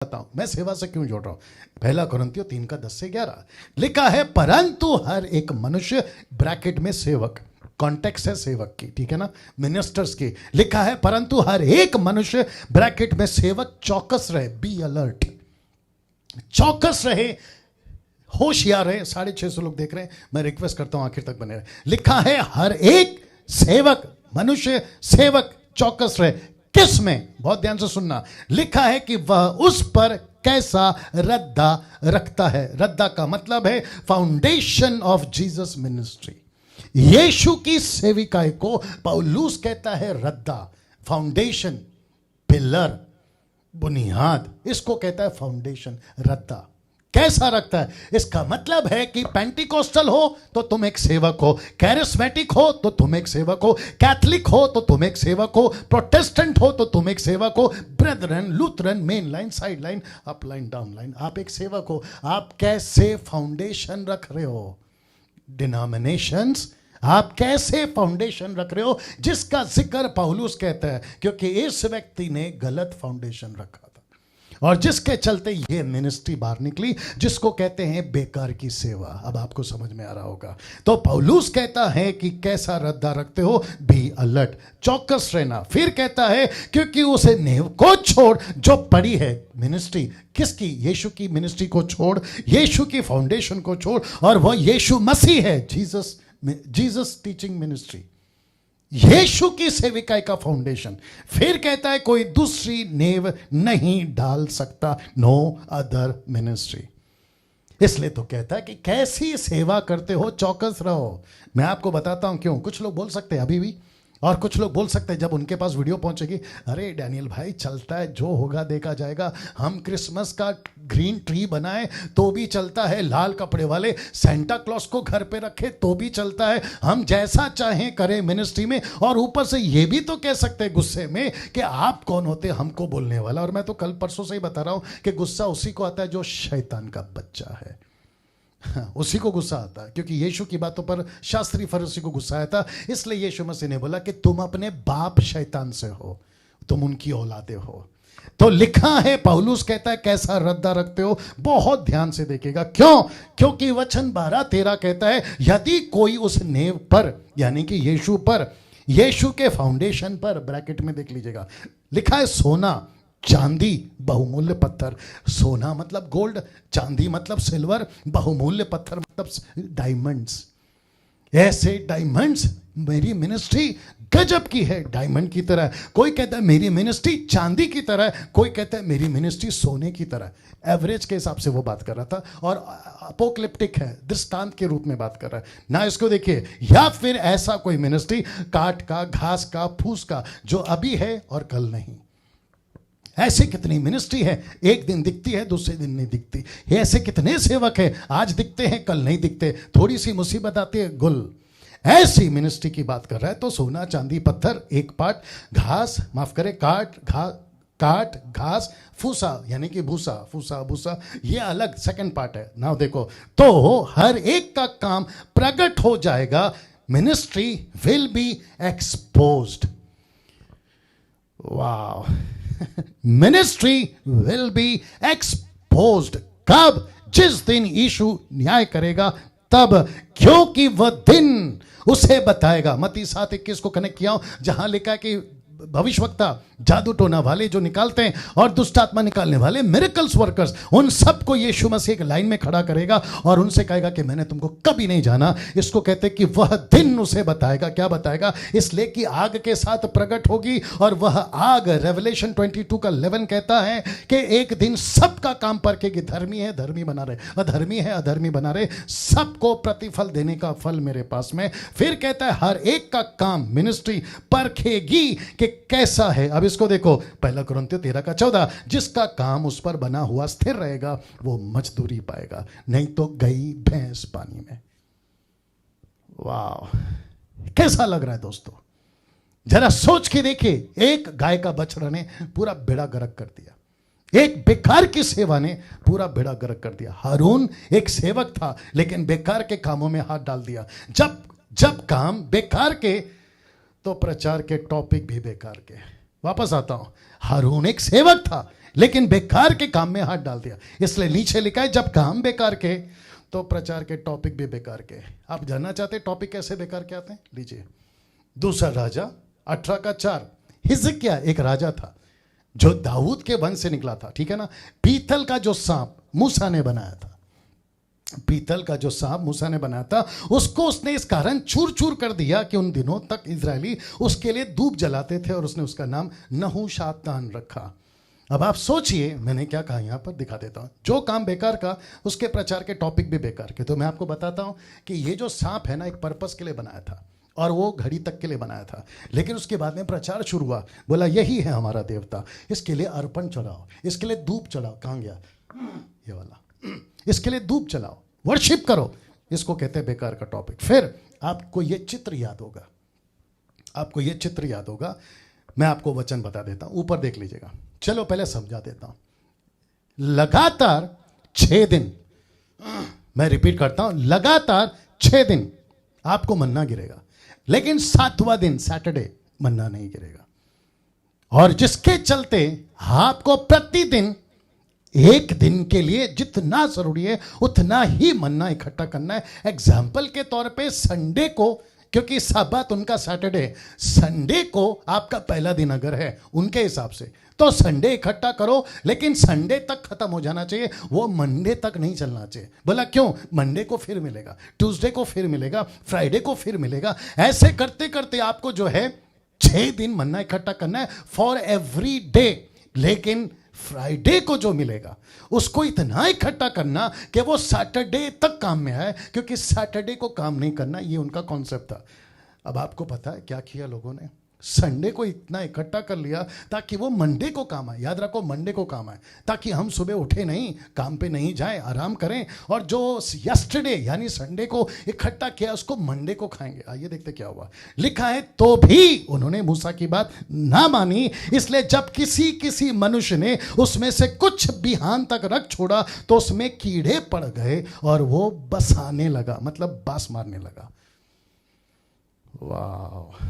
हूं मैं सेवा से क्यों जोड़ रहा हूं। 1 Corinthians 3:10-11 लिखा है, परंतु हर एक मनुष्य, ब्रैकेट में सेवक, कॉन्टेक्स्ट है सेवक की, ठीक है ना, मिनिस्टर्स की। लिखा है परंतु हर एक मनुष्य, ब्रैकेट में सेवक, चौकस रहे, बी अलर्ट, चौकस रहे, होशियार रहे। 650 लोग देख रहे हैं, मैं रिक्वेस्ट करता हूं आखिर तक बने रहे। लिखा है हर एक सेवक, मनुष्य सेवक चौकस रहे। किस में? बहुत ध्यान से सुनना। लिखा है कि वह उस पर कैसा रद्दा रखता है। रद्दा का मतलब है फाउंडेशन ऑफ जीसस मिनिस्ट्री। यीशु की सेविकाई को पौलुस कहता है रद्दा, फाउंडेशन, पिलर, बुनियाद, इसको कहता है फाउंडेशन, रद्दा। कैसा रखता है? इसका मतलब है कि पेंटिकोस्टल हो तो तुम एक सेवक हो, कैरिस्मेटिक हो तो तुम एक सेवक हो, कैथलिक हो तो तुम एक सेवक हो, प्रोटेस्टेंट हो तो तुम एक सेवक हो, brethren, Lutheran, main line, side line, up line, down line, आप एक सेवक हो। आप कैसे फाउंडेशन रख रहे हो? डिनोमिनेशंस, आप कैसे फाउंडेशन रख रहे हो, जिसका जिक्र पौलुस कहता है, क्योंकि इस व्यक्ति ने गलत फाउंडेशन रखा था और जिसके चलते ये मिनिस्ट्री बाहर निकली, जिसको कहते हैं बेकार की सेवा। अब आपको समझ में आ रहा होगा। तो पौलुस कहता है कि कैसा रद्दा रखते हो, बी अलर्ट, चौकस रहना। फिर कहता है क्योंकि उसे नींव को छोड़ जो पड़ी है, मिनिस्ट्री किसकी? यीशु की मिनिस्ट्री को छोड़, यीशु की फाउंडेशन को छोड़, और वह यीशु मसीह है, जीसस टीचिंग मिनिस्ट्री, यीशु की सेविकाई का फाउंडेशन। फिर कहता है कोई दूसरी नींव नहीं डाल सकता, नो अदर मिनिस्ट्री। इसलिए तो कहता है कि कैसी सेवा करते हो, चौकस रहो। मैं आपको बताता हूं क्यों। कुछ लोग बोल सकते हैं अभी भी, और कुछ लोग बोल सकते हैं जब उनके पास वीडियो पहुंचेगी, अरे डैनियल भाई चलता है, जो होगा देखा जाएगा। हम क्रिसमस का ग्रीन ट्री बनाए तो भी चलता है, लाल कपड़े वाले सेंटा क्लॉज को घर पे रखे तो भी चलता है, हम जैसा चाहें करें मिनिस्ट्री में। और ऊपर से ये भी तो कह सकते हैं गुस्से में कि आप कौन होते हमको बोलने वाला। और मैं तो कल परसों से ही बता रहा हूं कि गुस्सा उसी को आता है जो शैतान का बच्चा है, उसी को गुस्सा आता है। क्योंकि यीशु की बातों पर शास्त्री फरीसी को गुस्सा आया था, इसलिए यीशु मसीह ने बोला कि तुम अपने बाप शैतान से हो, तुम उनकी औलादे हो। तो लिखा है, पौलुस कहता है कैसा रद्दा रखते हो, बहुत ध्यान से देखिएगा। क्यों? क्योंकि वचन 12-13 कहता है, यदि कोई उस नींव पर, यानी कि यीशु पर, यीशु के फाउंडेशन पर, ब्रैकेट में देख लीजिएगा, लिखा है सोना, चांदी, बहुमूल्य पत्थर। सोना मतलब गोल्ड, चांदी मतलब सिल्वर, बहुमूल्य पत्थर मतलब डायमंड्स। ऐसे डायमंड्स, मेरी मिनिस्ट्री गजब की है, डायमंड की तरह। कोई कहता है मेरी मिनिस्ट्री चांदी की तरह, कोई कहता है मेरी मिनिस्ट्री सोने की तरह। एवरेज के हिसाब से वो बात कर रहा था, और अपोकलिप्टिक है, दृष्टांत के रूप में बात कर रहा है ना। इसको देखिए, या फिर ऐसा कोई मिनिस्ट्री काट का, घास का, फूस का, जो अभी है और कल नहीं। ऐसे कितनी मिनिस्ट्री है, एक दिन दिखती है दूसरे दिन नहीं दिखती। ऐसे कितने सेवक हैं, आज दिखते हैं कल नहीं दिखते, थोड़ी सी मुसीबत आती है गुल। ऐसी मिनिस्ट्री की बात कर रहा है। तो सोना, चांदी, पत्थर एक पार्ट, घास, माफ करें, काट, घास, फूसा यानी कि भूसा, फूसा भूसा, ये अलग सेकंड पार्ट है ना। देखो, तो हर एक का काम प्रकट हो जाएगा, मिनिस्ट्री विल बी एक्सपोज्ड। वाह, मिनिस्ट्री विल बी एक्सपोज्ड। कब? जिस दिन यीशु न्याय करेगा तब, क्योंकि वह दिन उसे बताएगा। मत्ती 7:21 को कनेक्ट किया हूं, जहां लिखा है कि भविष्यवक्ता, जादू टोना वाले जो निकालते हैं, और दुष्ट आत्मा निकालने वाले, मिरेकल्स वर्कर्स, उन सबको यीशु मसीह एक लाइन में खड़ा करेगा और उनसे कहेगा कि मैंने तुमको कभी नहीं जाना। इसको कहते हैं कि वह दिन उसे बताएगा। क्या बताएगा? इसलिए कि आग के साथ प्रकट होगी, और वह आग, रेवलेशन 22:11 कहता है कि एक दिन सबका काम परखेगी। धर्मी है धर्मी बना रहे, अधर्मी है अधर्मी बना रहे, सबको प्रतिफल देने का फल मेरे पास में। फिर कहता है हर एक का काम मिनिस्ट्री परखेगी कि कैसा है। अब इसको देखो, 1 Corinthians 13:14, जिसका काम उस पर बना हुआ स्थिर रहेगा वो मजदूरी पाएगा, नहीं तो गई भैंस पानी में। वाह, कैसा लग रहा है दोस्तों? जरा सोच के देखिए, एक गाय का बछड़ा ने पूरा बेड़ा गर्क कर दिया, एक बेकार की सेवा ने पूरा बेड़ा गर्क कर दिया। हारून एक सेवक था, लेकिन बेकार के कामों में हाथ डाल दिया। जब काम बेकार के, तो प्रचार के टॉपिक भी बेकार के। वापस आता हूं, हारून एक सेवक था, लेकिन बेकार के काम में हाथ डाल दिया। इसलिए नीचे लिखा है जब काम बेकार के तो प्रचार के टॉपिक भी बेकार के। आप जानना चाहते हैं टॉपिक कैसे बेकार के आते हैं? लीजिए, दूसरा राजा 18:4। हिजकिय्याह एक राजा था जो दाऊद के वंश से निकला था, ठीक है ना। पीतल का जो सांप मूसा ने बनाया था, पीतल का जो सांप मूसा ने बनाया था, उसको उसने इस कारण चूर चूर कर दिया कि उन दिनों तक इजरायली उसके लिए धूप जलाते थे और उसने उसका नाम नहुशातान रखा। अब आप सोचिए, मैंने क्या कहा यहां पर दिखा देता हूं। जो काम बेकार का उसके प्रचार के टॉपिक भी बेकार के। तो मैं आपको बताता हूं कि ये जो सांप है ना, एक पर्पस के लिए बनाया था और वो घड़ी तक के लिए बनाया था। लेकिन उसके बाद में प्रचार शुरू हुआ, बोला यही है हमारा देवता, इसके लिए अर्पण चढ़ाओ, इसके लिए धूप चढ़ाओ। कहां गया ये वाला? इसके लिए धूप चलाओ, वर्शिप करो। इसको कहते हैं बेकार का टॉपिक। फिर आपको ये चित्र याद होगा, आपको ये चित्र याद होगा। मैं आपको वचन बता देता हूं, ऊपर देख लीजिएगा। चलो पहले समझा देता हूं। लगातार 6 दिन, मैं रिपीट करता हूं, लगातार 6 दिन आपको मन्ना गिरेगा, लेकिन 7वां दिन सैटरडे मन्ना नहीं गिरेगा। और जिसके चलते आपको प्रतिदिन 1 दिन के लिए जितना जरूरी है उतना ही मन्ना इकट्ठा करना है। एग्जाम्पल के तौर पे संडे को, क्योंकि सब्बात उनका सैटरडे, संडे को आपका पहला दिन अगर है उनके हिसाब से, तो संडे इकट्ठा करो, लेकिन संडे तक खत्म हो जाना चाहिए, वो मंडे तक नहीं चलना चाहिए। बोला क्यों? मंडे को फिर मिलेगा, ट्यूसडे को फिर मिलेगा, फ्राइडे को फिर मिलेगा। ऐसे करते करते आपको जो है 6 दिन मन्ना इकट्ठा करना है फॉर एवरी डे। लेकिन फ्राइडे को जो मिलेगा उसको इतना इकट्ठा करना कि वो सैटरडे तक काम में आए, क्योंकि सैटरडे को काम नहीं करना, ये उनका कॉन्सेप्ट था। अब आपको पता है क्या किया लोगों ने? संडे को इतना इकट्ठा कर लिया ताकि वो मंडे को काम आए। याद रखो, मंडे को काम आए, ताकि हम सुबह उठे नहीं, काम पे नहीं जाए, आराम करें, और जो यस्टरडे यानी संडे को इकट्ठा किया उसको मंडे को खाएंगे। आइए देखते क्या हुआ। लिखा है तो भी उन्होंने मूसा की बात ना मानी, इसलिए जब किसी मनुष्य ने उसमें से कुछ बिहान तक रख छोड़ा तो उसमें कीड़े पड़ गए और वो बसाने लगा, मतलब बास मारने लगा। वाह,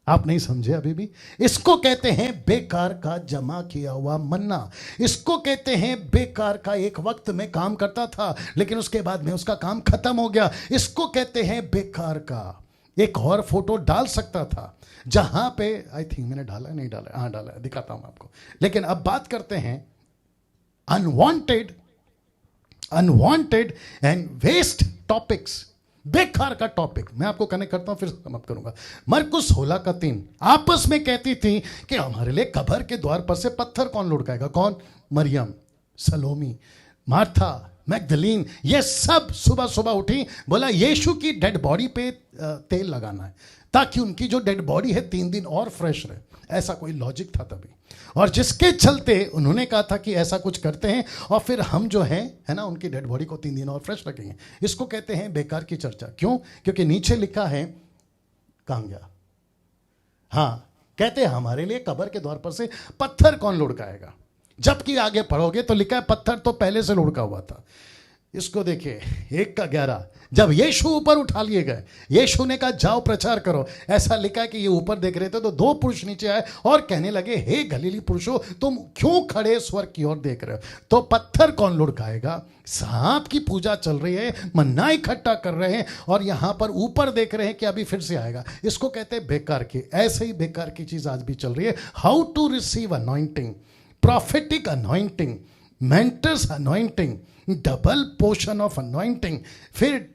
आप नहीं समझे अभी भी? इसको कहते हैं बेकार का जमा किया हुआ मन्ना। इसको कहते हैं बेकार का, एक वक्त में काम करता था लेकिन उसके बाद में उसका काम खत्म हो गया। इसको कहते हैं बेकार का। एक और फोटो डाल सकता था जहां पे, आई थिंक मैंने डाला, नहीं डाला, हाँ डाला, दिखाता हूं आपको। लेकिन अब बात करते हैं अनवांटेड एंड वेस्ट टॉपिक्स। बेकार का टॉपिक मैं आपको कनेक्ट करता हूं, फिर समाप्त करूंगा। मरकुस 16:3 आपस में कहती थी कि हमारे लिए कब्र के द्वार पर से पत्थर कौन लुढ़काएगा? कौन? मरियम, सलोमी, मार्था, मैगदलीन, ये सब सुबह सुबह उठी, बोला यीशु की डेड बॉडी पे तेल लगाना है ताकि उनकी जो डेड बॉडी है 3 दिन और फ्रेश रहे। ऐसा कोई लॉजिक था तभी, और जिसके चलते उन्होंने कहा था कि ऐसा कुछ करते हैं और फिर हम जो है ना उनकी डेड बॉडी को 3 दिन और फ्रेश रखेंगे। इसको कहते हैं बेकार की चर्चा। क्यों? क्योंकि नीचे लिखा है, कहां गया? हाँ, कहते हैं हमारे लिए कब्र के द्वार पर से पत्थर कौन लुढ़काएगा, जबकि आगे पढ़ोगे तो लिखा है पत्थर तो पहले से लुढ़का हुआ था। इसको देखिए 1:11, जब यीशु ऊपर उठा लिए गए, यीशु ने कहा जाओ प्रचार करो। ऐसा लिखा है कि ये ऊपर देख रहे थे तो 2 पुरुष नीचे आए और कहने लगे हे गलीली पुरुषों, तुम क्यों खड़े स्वर्ग की ओर देख रहे हो? तो पत्थर कौन लुढ़काएगा? सांप की पूजा चल रही है, मन्ना इकट्ठा कर रहे हैं और यहां पर ऊपर देख रहे हैं कि अभी फिर से आएगा। इसको कहते हैं बेकार की। ऐसे ही बेकार की चीज आज भी चल रही है। How to receive anointing, prophetic anointing, mentors anointing, double portion of anointing, फिर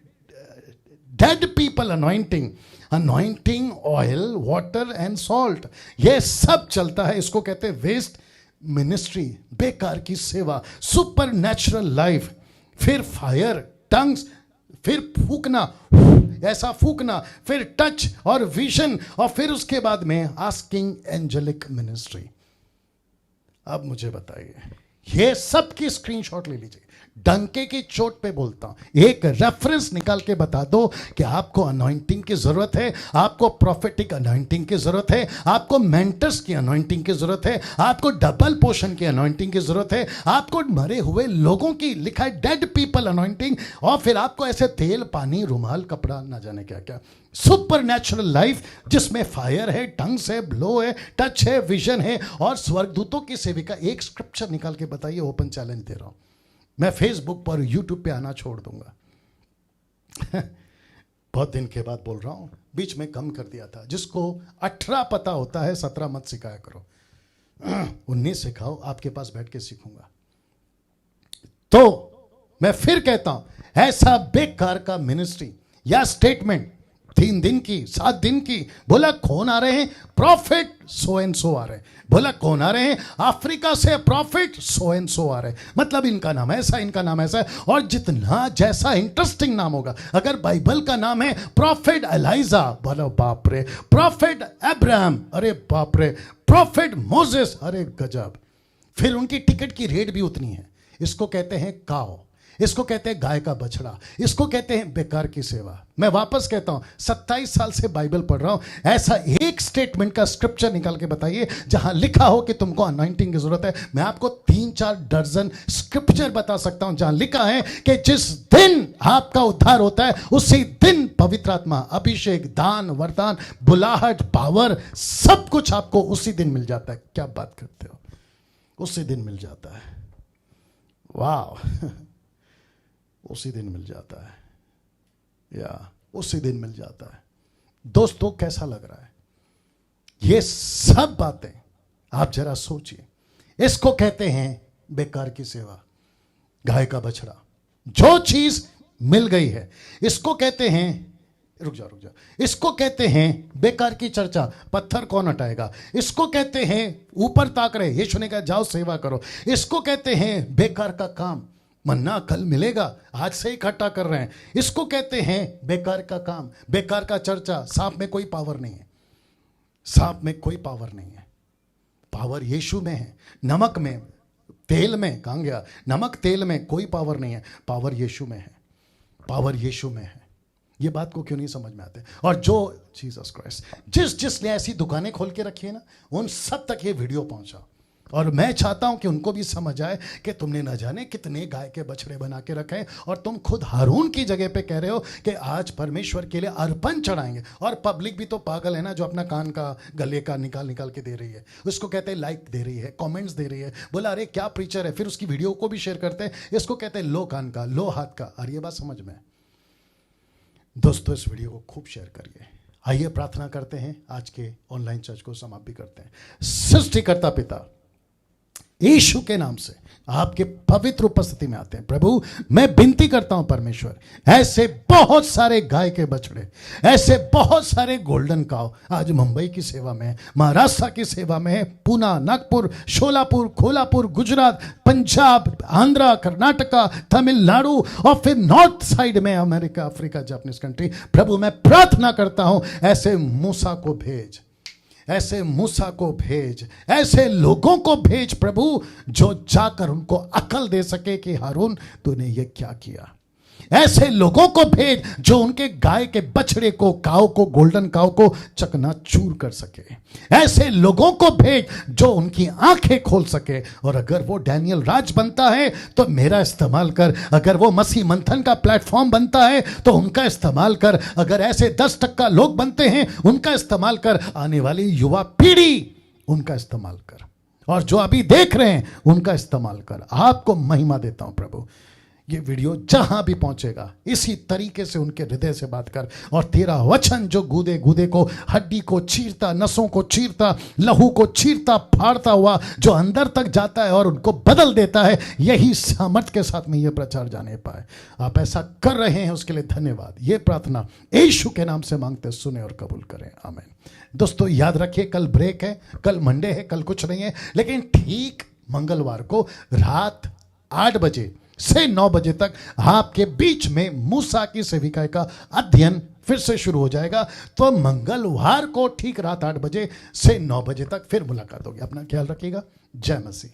dead people anointing, anointing oil, water and salt, ये सब चलता है। इसको कहते हैं वेस्ट मिनिस्ट्री, बेकार की सेवा, सुपर नेचुरल लाइफ, फिर फायर, टंग्स, फिर फूकना, ऐसा फूकना, फिर टच और विजन, और फिर उसके बाद में आस्किंग एंजेलिक मिनिस्ट्री। अब मुझे बताइए, ये सब की स्क्रीनशॉट ले लीजिए। डंके की चोट पे बोलता हूं, एक रेफरेंस निकाल के बता दो कि आपको अनॉइंटिंग की जरूरत है, आपको प्रोफेटिक अनॉइंटिंग की जरूरत है, आपको मेंटर्स की अनॉइंटिंग की जरूरत है, आपको डबल पोर्शन की अनॉइंटिंग की जरूरत है, आपको मरे हुए लोगों की, लिखा है डेड पीपल अनॉइंटिंग, और फिर आपको ऐसे तेल, पानी, रुमाल, कपड़ा, ना जाने क्या क्या, सुपर नेचुरल लाइफ जिसमें फायर है, टंग्स है, ब्लो है, टच है, विजन है और स्वर्गदूतों की सेविका। एक स्क्रिप्चर निकाल के बताइए, ओपन चैलेंज दे रहा हूं, मैं फेसबुक पर यूट्यूब पे आना छोड़ दूंगा। बहुत दिन के बाद बोल रहा हूं, बीच में कम कर दिया था। जिसको 18 पता होता है 17 मत सिखाया करो, 19 सिखाओ, आपके पास बैठ के सीखूंगा। तो मैं फिर कहता हूं, ऐसा बेकार का मिनिस्ट्री या स्टेटमेंट 3 दिन की, 7 दिन की, बोला कौन आ रहे हैं? प्रॉफिट सो एंड सो आ रहे हैं। बोला कौन आ रहे हैं? अफ्रीका से प्रॉफिट सो एंड सो आ रहे हैं। मतलब इनका नाम ऐसा, इनका नाम ऐसा है, और जितना जैसा इंटरेस्टिंग नाम होगा, अगर बाइबल का नाम है प्रॉफिट एलाइजा, बोलो बाप रे, प्रॉफिट अब्राहम, अरे बाप रे, प्रॉफिट मोसेस, अरे गजब। फिर उनकी टिकट की रेट भी उतनी है। इसको कहते हैं काओ, इसको कहते हैं गाय का बछड़ा, इसको कहते हैं बेकार की सेवा। मैं वापस कहता हूं, 27 साल से बाइबल पढ़ रहा हूं, ऐसा एक स्टेटमेंट का स्क्रिप्चर निकाल के बताइए जहां लिखा हो कि तुमको अनॉइंटिंग की जरूरत है। मैं आपको 3-4 दर्जन स्क्रिप्चर बता सकता हूं जहां लिखा है कि जिस दिन आपका उद्धार होता है उसी दिन पवित्र आत्मा, अभिषेक, दान, वरदान, बुलाहट, पावर, सब कुछ आपको उसी दिन मिल जाता है। क्या बात करते हो? उसी दिन मिल जाता है। वाह, उसी दिन मिल जाता है, या उसी दिन मिल जाता है। दोस्तों कैसा लग रहा है? ये सब बातें आप जरा सोचिए। इसको कहते हैं बेकार की सेवा, गाय का बछड़ा। जो चीज मिल गई है इसको कहते हैं, रुक जा, इसको कहते हैं बेकार की चर्चा, पत्थर कौन हटाएगा। इसको कहते हैं ऊपर ताक रहे, यीशु ने कहा जाओ सेवा करो। इसको कहते हैं बेकार का काम, मन्ना कल मिलेगा, आज से इकट्ठा कर रहे हैं। इसको कहते हैं बेकार का काम, बेकार का चर्चा। सांप में कोई पावर नहीं है, सांप में कोई पावर नहीं है, पावर यीशु में है। नमक में, तेल में, कहां गया नमक, तेल में कोई पावर नहीं है, पावर यीशु में है, पावर यीशु में है। ये बात को क्यों नहीं समझ में आते? और जो जीसस क्राइस्ट, जिसने ऐसी दुकानें खोल के रखी है ना, उन सब तक ये वीडियो पहुंचा। और मैं चाहता हूं कि उनको भी समझ आए कि तुमने न जाने कितने गाय के बछड़े बना के रखे हैं, और तुम खुद हारून की जगह पे कह रहे हो कि आज परमेश्वर के लिए अर्पण चढ़ाएंगे। और पब्लिक भी तो पागल है ना, जो अपना कान का, गले का निकाल के दे रही है। उसको कहते हैं लाइक दे रही है, कमेंट्स दे रही है, बोला अरे क्या प्रीचर है, फिर उसकी वीडियो को भी शेयर करते हैं। इसको कहते हैं लो कान का, लो हाथ का। और ये बात समझ में? दोस्तों इस वीडियो को खूब शेयर करिए। आइए प्रार्थना करते हैं, आज के ऑनलाइन चर्च को समाप्त भी करते हैं। सृष्टिकर्ता पिता, यीशु के नाम से आपके पवित्र उपस्थिति में आते हैं। प्रभु मैं विनती करता हूं परमेश्वर, ऐसे बहुत सारे गाय के बछड़े, ऐसे बहुत सारे गोल्डन काव आज मुंबई की सेवा में, महाराष्ट्र की सेवा में, पूना, नागपुर, शोलापुर, कोल्हापुर, गुजरात, पंजाब, आंध्रा, कर्नाटका, तमिलनाडु और फिर नॉर्थ साइड में अमेरिका, अफ्रीका, जापानीज कंट्री। प्रभु मैं प्रार्थना करता हूं ऐसे मूसा को भेज, ऐसे मूसा को भेज, ऐसे लोगों को भेज प्रभु, जो जाकर उनको अकल दे सके कि हारून तूने ये क्या किया। ऐसे लोगों को भेज जो उनके गाय के बछड़े को, काव को, गोल्डन काव को चकनाचूर कर सके। ऐसे लोगों को भेज जो उनकी आंखें खोल सके। और अगर वो डैनियल राज बनता है तो मेरा इस्तेमाल कर, अगर वो मसीह मंथन का प्लेटफॉर्म बनता है तो उनका इस्तेमाल कर, अगर ऐसे 10% लोग बनते हैं उनका इस्तेमाल कर, आने वाली युवा पीढ़ी उनका इस्तेमाल कर, और जो अभी देख रहे हैं उनका इस्तेमाल कर। आपको महिमा देता हूं प्रभु, ये वीडियो जहां भी पहुंचेगा इसी तरीके से उनके हृदय से बात कर, और तेरा वचन जो गूदे गूदे को, हड्डी को चीरता, नसों को चीरता, लहू को चीरता फाड़ता हुआ जो अंदर तक जाता है और उनको बदल देता है, यही सामर्थ के साथ में ये प्रचार जाने पाए। आप ऐसा कर रहे हैं, उसके लिए धन्यवाद। ये प्रार्थना यीशु के नाम से मांगते, सुने और कबूल करें, आमीन। दोस्तों याद रखिए, कल ब्रेक है, कल मंडे है, कल कुछ नहीं है, लेकिन ठीक मंगलवार को रात 8 बजे से 9 बजे तक आपके बीच में मूसा की सेविका का अध्ययन फिर से शुरू हो जाएगा। तो मंगलवार को ठीक रात 8 बजे से 9 बजे तक फिर मुलाकात होगी। अपना ख्याल रखिएगा। जय मसीह।